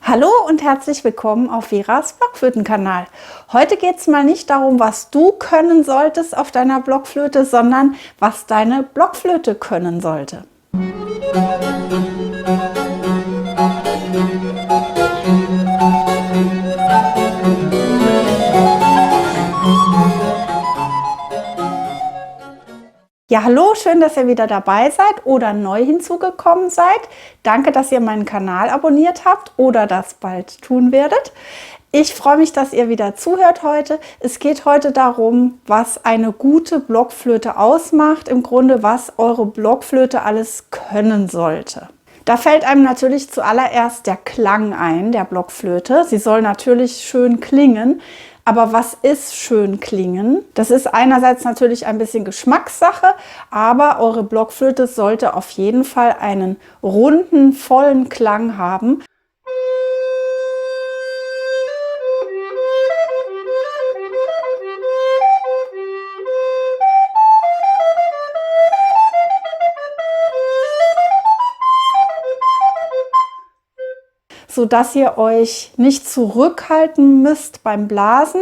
Hallo und herzlich willkommen auf Veras Blockflötenkanal. Heute geht es mal nicht darum, was du können solltest auf deiner Blockflöte, sondern was deine Blockflöte können sollte. Ja, hallo, schön, dass ihr wieder dabei seid oder neu hinzugekommen seid. Danke, dass ihr meinen Kanal abonniert habt oder das bald tun werdet. Ich freue mich, dass ihr wieder zuhört heute. Es geht heute darum, was eine gute Blockflöte ausmacht, im Grunde, was eure Blockflöte alles können sollte. Da fällt einem natürlich zuallererst der Klang ein, der Blockflöte. Sie soll natürlich schön klingen. Aber was ist schön klingen? Das ist einerseits natürlich ein bisschen Geschmackssache, aber eure Blockflöte sollte auf jeden Fall einen runden, vollen Klang haben. Sodass ihr euch nicht zurückhalten müsst beim Blasen.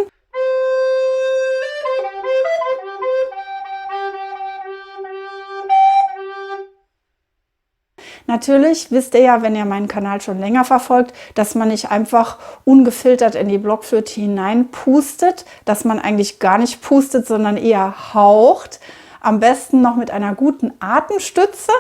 Natürlich wisst ihr ja, wenn ihr meinen Kanal schon länger verfolgt, dass man nicht einfach ungefiltert in die Blockflöte hineinpustet, dass man eigentlich gar nicht pustet, sondern eher haucht. Am besten noch mit einer guten Atemstütze,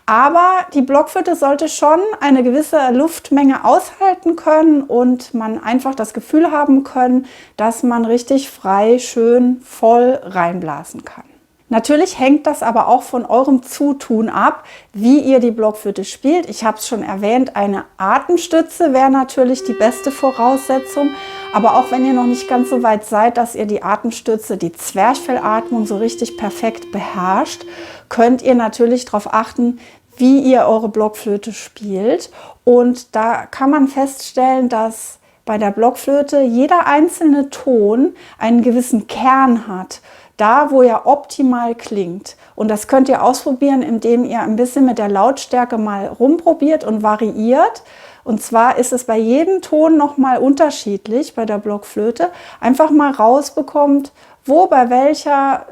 aber die Blockflöte sollte schon eine gewisse Luftmenge aushalten können und man einfach das Gefühl haben können, dass man richtig frei, schön, voll reinblasen kann. Natürlich hängt das aber auch von eurem Zutun ab, wie ihr die Blockflöte spielt. Ich habe es schon erwähnt, eine Atemstütze wäre natürlich die beste Voraussetzung. Aber auch wenn ihr noch nicht ganz so weit seid, dass ihr die Atemstütze, die Zwerchfellatmung so richtig perfekt beherrscht, könnt ihr natürlich darauf achten, wie ihr eure Blockflöte spielt. Und da kann man feststellen, dass bei der Blockflöte jeder einzelne Ton einen gewissen Kern hat. Da, wo er optimal klingt. Und das könnt ihr ausprobieren, indem ihr ein bisschen mit der Lautstärke mal rumprobiert und variiert. Und zwar ist es bei jedem Ton nochmal unterschiedlich bei der Blockflöte. Einfach mal rausbekommt, wo bei welcher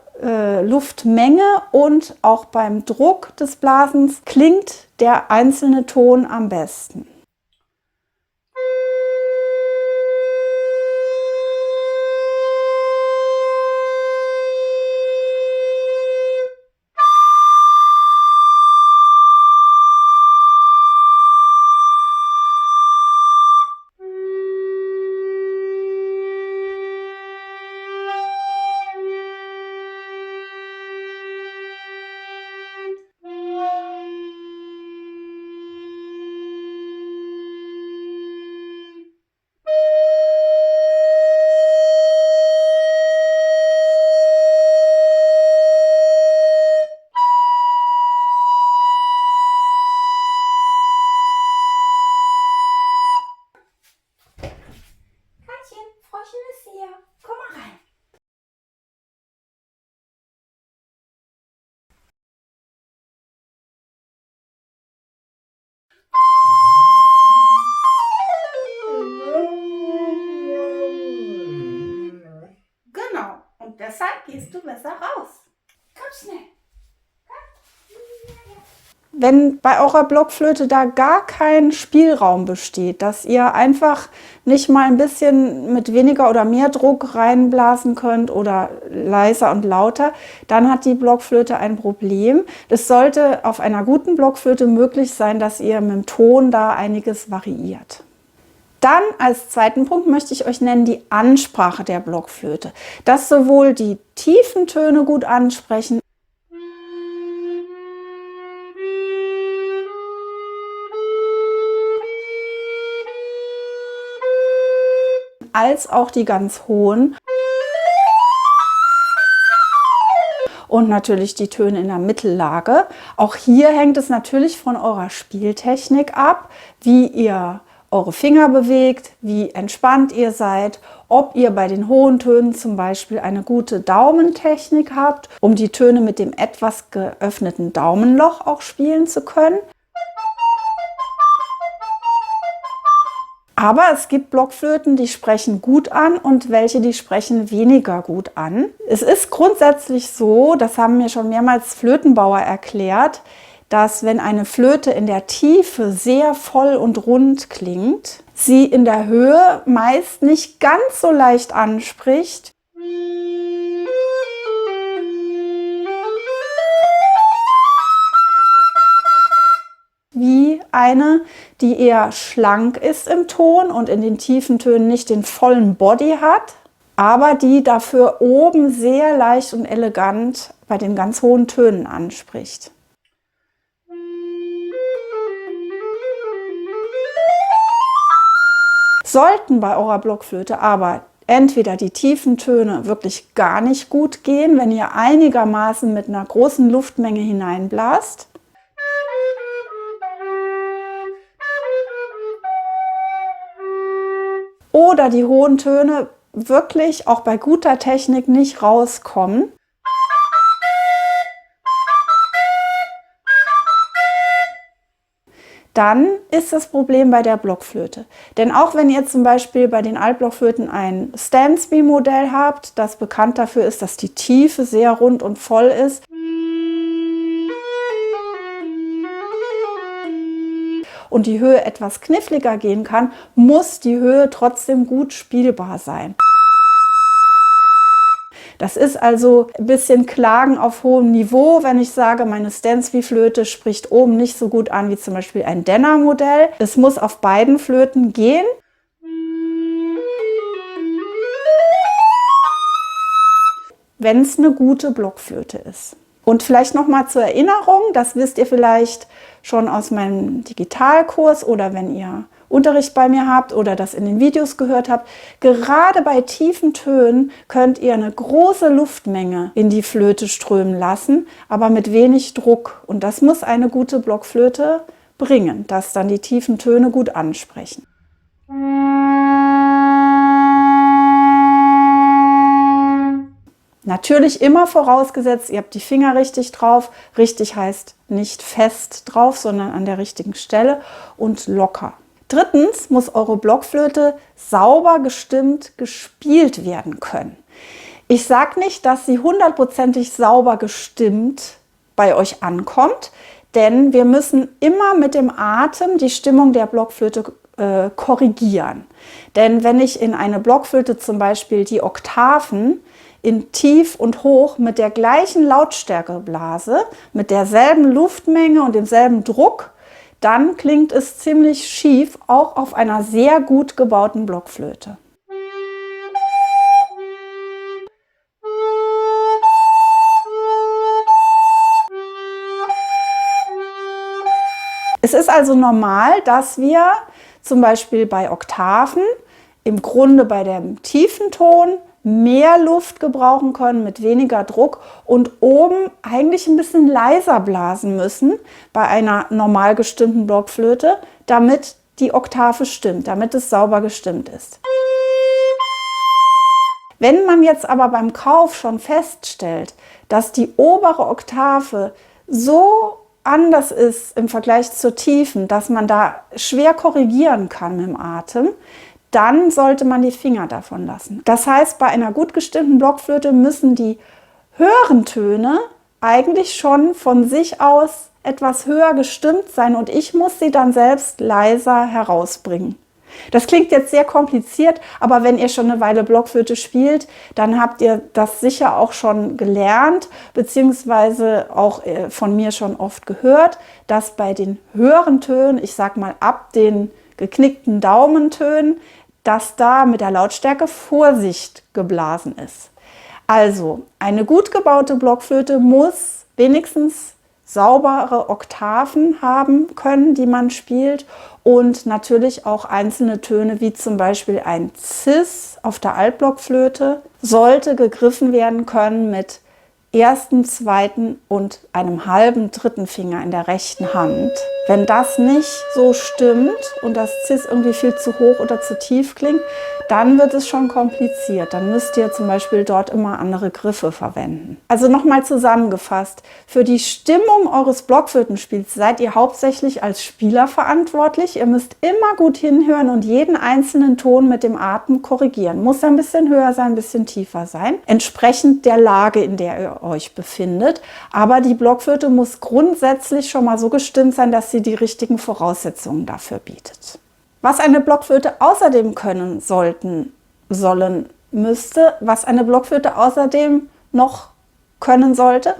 Luftmenge und auch beim Druck des Blasens klingt der einzelne Ton am besten. Froschchen ist hier. Komm mal rein. Genau. Und deshalb gehst du besser raus. Komm schnell. Wenn bei eurer Blockflöte da gar kein Spielraum besteht, dass ihr einfach nicht mal ein bisschen mit weniger oder mehr Druck reinblasen könnt oder leiser und lauter, dann hat die Blockflöte ein Problem. Es sollte auf einer guten Blockflöte möglich sein, dass ihr mit dem Ton da einiges variiert. Dann als zweiten Punkt möchte ich euch nennen die Ansprache der Blockflöte. Dass sowohl die tiefen Töne gut ansprechen, als auch die ganz hohen und natürlich die Töne in der Mittellage. Auch hier hängt es natürlich von eurer Spieltechnik ab, wie ihr eure Finger bewegt, wie entspannt ihr seid, ob ihr bei den hohen Tönen zum Beispiel eine gute Daumentechnik habt, um die Töne mit dem etwas geöffneten Daumenloch auch spielen zu können. Aber es gibt Blockflöten, die sprechen gut an und welche, die sprechen weniger gut an. Es ist grundsätzlich so, das haben mir schon mehrmals Flötenbauer erklärt, dass wenn eine Flöte in der Tiefe sehr voll und rund klingt, sie in der Höhe meist nicht ganz so leicht anspricht wie eine, die eher schlank ist im Ton und in den tiefen Tönen nicht den vollen Body hat, aber die dafür oben sehr leicht und elegant bei den ganz hohen Tönen anspricht. Sollten bei eurer Blockflöte aber entweder die tiefen Töne wirklich gar nicht gut gehen, wenn ihr einigermaßen mit einer großen Luftmenge hineinblast, oder die hohen Töne wirklich auch bei guter Technik nicht rauskommen, dann ist das Problem bei der Blockflöte. Denn auch wenn ihr zum Beispiel bei den Altblockflöten ein Stansby-Modell habt, das bekannt dafür ist, dass die Tiefe sehr rund und voll ist, und die Höhe etwas kniffliger gehen kann, muss die Höhe trotzdem gut spielbar sein. Das ist also ein bisschen Klagen auf hohem Niveau, wenn ich sage, meine Stansby-Flöte spricht oben nicht so gut an wie zum Beispiel ein Denner-Modell. Es muss auf beiden Flöten gehen. Wenn es eine gute Blockflöte ist. Und vielleicht noch mal zur Erinnerung, das wisst ihr vielleicht schon aus meinem Digitalkurs oder wenn ihr Unterricht bei mir habt oder das in den Videos gehört habt, gerade bei tiefen Tönen könnt ihr eine große Luftmenge in die Flöte strömen lassen, aber mit wenig Druck. Und das muss eine gute Blockflöte bringen, dass dann die tiefen Töne gut ansprechen. Natürlich immer vorausgesetzt, ihr habt die Finger richtig drauf. Richtig heißt nicht fest drauf, sondern an der richtigen Stelle und locker. Drittens muss eure Blockflöte sauber gestimmt gespielt werden können. Ich sage nicht, dass sie hundertprozentig sauber gestimmt bei euch ankommt, denn wir müssen immer mit dem Atem die Stimmung der Blockflöte korrigieren. Denn wenn ich in eine Blockflöte zum Beispiel die Oktaven in Tief und Hoch mit der gleichen Lautstärke blase, mit derselben Luftmenge und demselben Druck, dann klingt es ziemlich schief, auch auf einer sehr gut gebauten Blockflöte. Es ist also normal, dass wir zum Beispiel bei Oktaven im Grunde bei dem tiefen Ton mehr Luft gebrauchen können mit weniger Druck und oben eigentlich ein bisschen leiser blasen müssen bei einer normal gestimmten Blockflöte, damit die Oktave stimmt, damit es sauber gestimmt ist. Wenn man jetzt aber beim Kauf schon feststellt, dass die obere Oktave so anders ist im Vergleich zur tiefen, dass man da schwer korrigieren kann mit dem Atem, dann sollte man die Finger davon lassen. Das heißt, bei einer gut gestimmten Blockflöte müssen die höheren Töne eigentlich schon von sich aus etwas höher gestimmt sein und ich muss sie dann selbst leiser herausbringen. Das klingt jetzt sehr kompliziert, aber wenn ihr schon eine Weile Blockflöte spielt, dann habt ihr das sicher auch schon gelernt, beziehungsweise auch von mir schon oft gehört, dass bei den höheren Tönen, ich sag mal ab den geknickten Daumentönen, dass da mit der Lautstärke Vorsicht geblasen ist. Also eine gut gebaute Blockflöte muss wenigstens saubere Oktaven haben können, die man spielt und natürlich auch einzelne Töne wie zum Beispiel ein Cis auf der Altblockflöte sollte gegriffen werden können mit ersten, zweiten und einem halben dritten Finger in der rechten Hand. Wenn das nicht so stimmt und das Cis irgendwie viel zu hoch oder zu tief klingt, dann wird es schon kompliziert. Dann müsst ihr zum Beispiel dort immer andere Griffe verwenden. Also nochmal zusammengefasst, für die Stimmung eures Blockflötenspiels seid ihr hauptsächlich als Spieler verantwortlich. Ihr müsst immer gut hinhören und jeden einzelnen Ton mit dem Atem korrigieren. Muss ein bisschen höher sein, ein bisschen tiefer sein, entsprechend der Lage, in der ihr euch befindet. Aber die Blockflöte muss grundsätzlich schon mal so gestimmt sein, dass sie die richtigen Voraussetzungen dafür bietet. Was eine Blockflöte außerdem können müsste, was eine Blockflöte außerdem noch können sollte,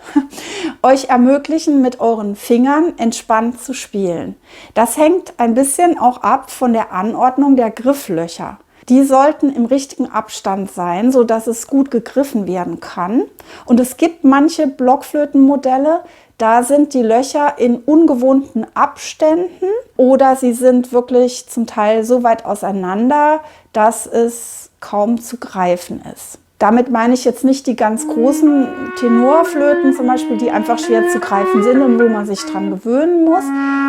euch ermöglichen, mit euren Fingern entspannt zu spielen. Das hängt ein bisschen auch ab von der Anordnung der Grifflöcher. Die sollten im richtigen Abstand sein, sodass es gut gegriffen werden kann. Und es gibt manche Blockflötenmodelle, da sind die Löcher in ungewohnten Abständen oder sie sind wirklich zum Teil so weit auseinander, dass es kaum zu greifen ist. Damit meine ich jetzt nicht die ganz großen Tenorflöten zum Beispiel, die einfach schwer zu greifen sind und wo man sich dran gewöhnen muss,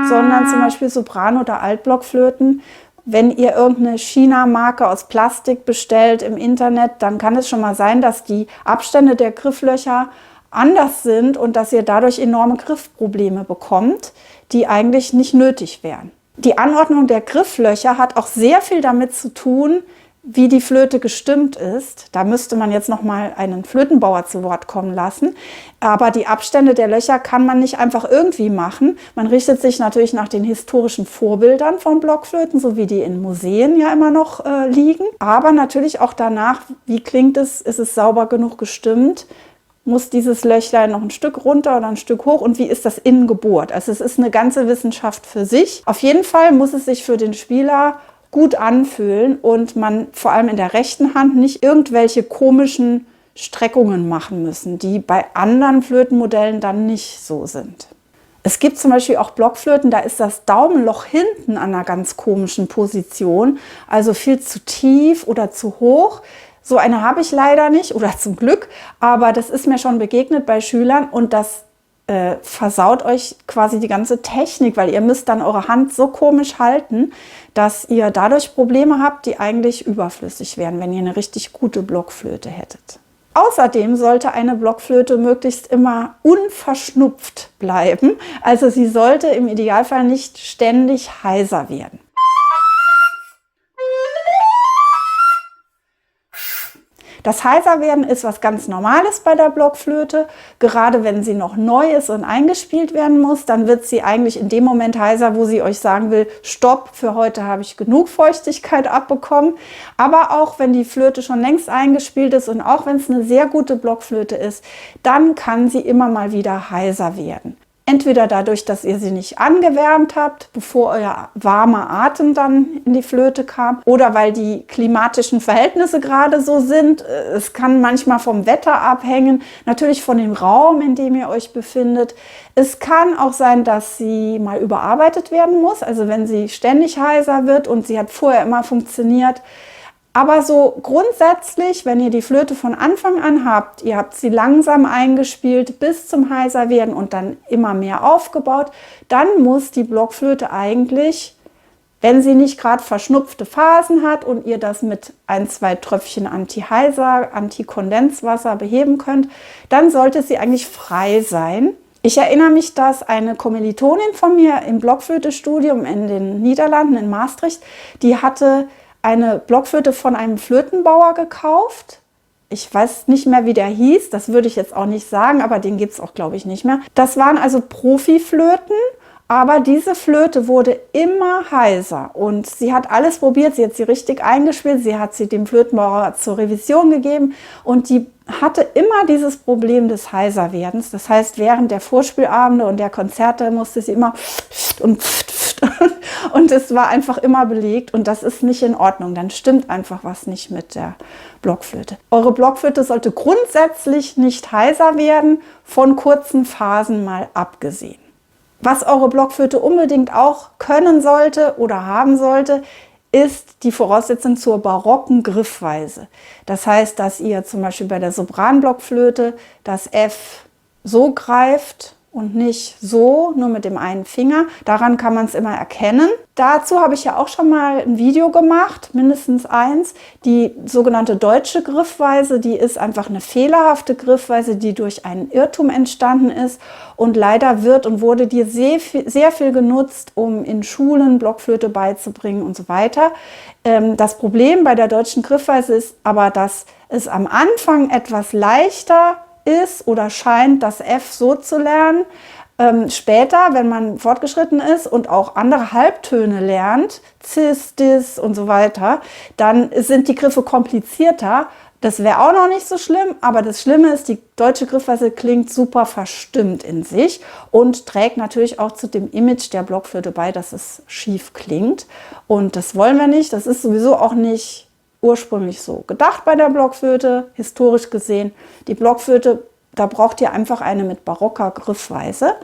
sondern zum Beispiel Sopran- oder Altblockflöten. Wenn ihr irgendeine China-Marke aus Plastik bestellt im Internet, dann kann es schon mal sein, dass die Abstände der Grifflöcher anders sind und dass ihr dadurch enorme Griffprobleme bekommt, die eigentlich nicht nötig wären. Die Anordnung der Grifflöcher hat auch sehr viel damit zu tun, wie die Flöte gestimmt ist. Da müsste man jetzt noch mal einen Flötenbauer zu Wort kommen lassen. Aber die Abstände der Löcher kann man nicht einfach irgendwie machen. Man richtet sich natürlich nach den historischen Vorbildern von Blockflöten, so wie die in Museen ja immer noch liegen. Aber natürlich auch danach, wie klingt es, ist es sauber genug gestimmt? Muss dieses Löchlein noch ein Stück runter oder ein Stück hoch und wie ist das innen gebohrt? Also es ist eine ganze Wissenschaft für sich. Auf jeden Fall muss es sich für den Spieler gut anfühlen und man vor allem in der rechten Hand nicht irgendwelche komischen Streckungen machen müssen, die bei anderen Flötenmodellen dann nicht so sind. Es gibt zum Beispiel auch Blockflöten, da ist das Daumenloch hinten an einer ganz komischen Position, also viel zu tief oder zu hoch. So eine habe ich leider nicht oder zum Glück, aber das ist mir schon begegnet bei Schülern und das versaut euch quasi die ganze Technik, weil ihr müsst dann eure Hand so komisch halten, dass ihr dadurch Probleme habt, die eigentlich überflüssig wären, wenn ihr eine richtig gute Blockflöte hättet. Außerdem sollte eine Blockflöte möglichst immer unverschnupft bleiben, also sie sollte im Idealfall nicht ständig heiser werden. Das Heiserwerden ist was ganz Normales bei der Blockflöte. Gerade wenn sie noch neu ist und eingespielt werden muss, dann wird sie eigentlich in dem Moment heiser, wo sie euch sagen will, stopp, für heute habe ich genug Feuchtigkeit abbekommen. Aber auch wenn die Flöte schon längst eingespielt ist und auch wenn es eine sehr gute Blockflöte ist, dann kann sie immer mal wieder heiser werden. Entweder dadurch, dass ihr sie nicht angewärmt habt, bevor euer warmer Atem dann in die Flöte kam, oder weil die klimatischen Verhältnisse gerade so sind. Es kann manchmal vom Wetter abhängen, natürlich von dem Raum, in dem ihr euch befindet. Es kann auch sein, dass sie mal überarbeitet werden muss, also wenn sie ständig heiser wird und sie hat vorher immer funktioniert. Aber so grundsätzlich, wenn ihr die Flöte von Anfang an habt, ihr habt sie langsam eingespielt bis zum Heiserwerden und dann immer mehr aufgebaut, dann muss die Blockflöte eigentlich, wenn sie nicht gerade verschnupfte Phasen hat und ihr das mit 1-2 Tröpfchen Anti-Heiser, Anti-Kondenswasser beheben könnt, dann sollte sie eigentlich frei sein. Ich erinnere mich, dass eine Kommilitonin von mir im Blockflötestudium in den Niederlanden, in Maastricht, die hatte eine Blockflöte von einem Flötenbauer gekauft. Ich weiß nicht mehr, wie der hieß, das würde ich jetzt auch nicht sagen, aber den gibt es auch, glaube ich, nicht mehr. Das waren also Profiflöten, aber diese Flöte wurde immer heiser und sie hat alles probiert, sie hat sie richtig eingespielt, sie hat sie dem Flötenbauer zur Revision gegeben und die hatte immer dieses Problem des Heiserwerdens. Das heißt, während der Vorspielabende und der Konzerte musste sie immer und es war einfach immer belegt und das ist nicht in Ordnung. Dann stimmt einfach was nicht mit der Blockflöte. Eure Blockflöte sollte grundsätzlich nicht heiser werden, von kurzen Phasen mal abgesehen. Was eure Blockflöte unbedingt auch können sollte oder haben sollte, ist die Voraussetzung zur barocken Griffweise. Das heißt, dass ihr zum Beispiel bei der Sopranblockflöte das F so greift und nicht so, nur mit dem einen Finger. Daran kann man es immer erkennen. Dazu habe ich ja auch schon mal ein Video gemacht, mindestens eins. Die sogenannte deutsche Griffweise, die ist einfach eine fehlerhafte Griffweise, die durch einen Irrtum entstanden ist. Und leider wird und wurde die sehr viel genutzt, um in Schulen Blockflöte beizubringen und so weiter. Das Problem bei der deutschen Griffweise ist aber, dass es am Anfang etwas leichter ist oder scheint, das F so zu lernen. Später, wenn man fortgeschritten ist und auch andere Halbtöne lernt, Cis, Dis und so weiter, dann sind die Griffe komplizierter. Das wäre auch noch nicht so schlimm, aber das Schlimme ist, die deutsche Griffweise klingt super verstimmt in sich und trägt natürlich auch zu dem Image der Blockflöte bei, dass es schief klingt. Und das wollen wir nicht. Das ist sowieso auch nicht ursprünglich so gedacht bei der Blockflöte, historisch gesehen. Die Blockflöte, da braucht ihr einfach eine mit barocker Griffweise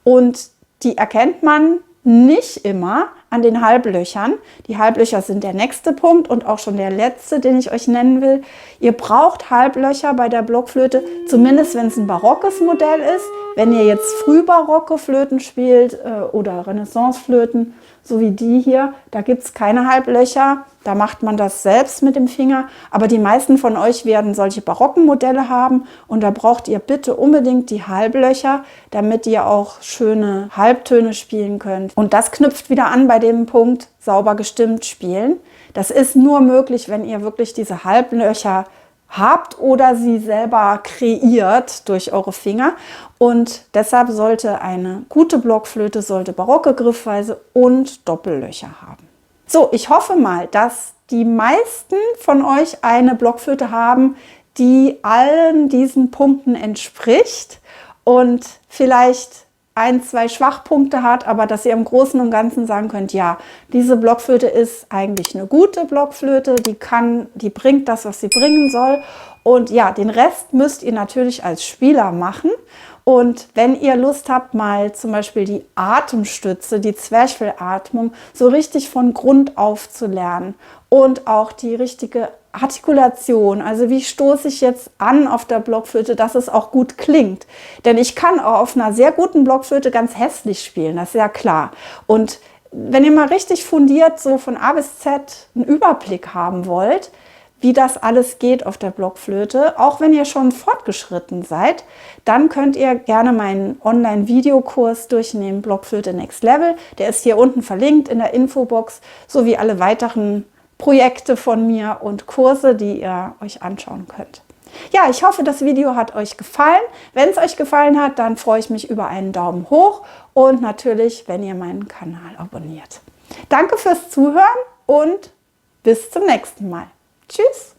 und die erkennt man nicht immer an den Halblöchern. Die Halblöcher sind der nächste Punkt und auch schon der letzte, den ich euch nennen will. Ihr braucht Halblöcher bei der Blockflöte, zumindest wenn es ein barockes Modell ist. Wenn ihr jetzt frühbarocke Flöten spielt oder Renaissanceflöten, so wie die hier, da gibt es keine Halblöcher. Da macht man das selbst mit dem Finger. Aber die meisten von euch werden solche barocken Modelle haben. Und da braucht ihr bitte unbedingt die Halblöcher, damit ihr auch schöne Halbtöne spielen könnt. Und das knüpft wieder an bei dem Punkt sauber gestimmt spielen. Das ist nur möglich, wenn ihr wirklich diese Halblöcher habt oder sie selber kreiert durch eure Finger. Und deshalb sollte eine gute Blockflöte barocke Griffweise und Doppellöcher haben. So, ich hoffe mal, dass die meisten von euch eine Blockflöte haben, die allen diesen Punkten entspricht und vielleicht ein, zwei Schwachpunkte hat, aber dass ihr im Großen und Ganzen sagen könnt, ja, diese Blockflöte ist eigentlich eine gute Blockflöte, die bringt das, was sie bringen soll. Und ja, den Rest müsst ihr natürlich als Spieler machen. Und wenn ihr Lust habt, mal zum Beispiel die Atemstütze, die Zwerchfellatmung so richtig von Grund auf zu lernen und auch die richtige Artikulation, also wie stoße ich jetzt an auf der Blockflöte, dass es auch gut klingt. Denn ich kann auch auf einer sehr guten Blockflöte ganz hässlich spielen, das ist ja klar. Und wenn ihr mal richtig fundiert so von A bis Z einen Überblick haben wollt, wie das alles geht auf der Blockflöte, auch wenn ihr schon fortgeschritten seid, dann könnt ihr gerne meinen Online-Videokurs durchnehmen, Blockflöte Next Level. Der ist hier unten verlinkt in der Infobox, sowie alle weiteren Projekte von mir und Kurse, die ihr euch anschauen könnt. Ja, ich hoffe, das Video hat euch gefallen. Wenn es euch gefallen hat, dann freue ich mich über einen Daumen hoch und natürlich, wenn ihr meinen Kanal abonniert. Danke fürs Zuhören und bis zum nächsten Mal. Tschüss!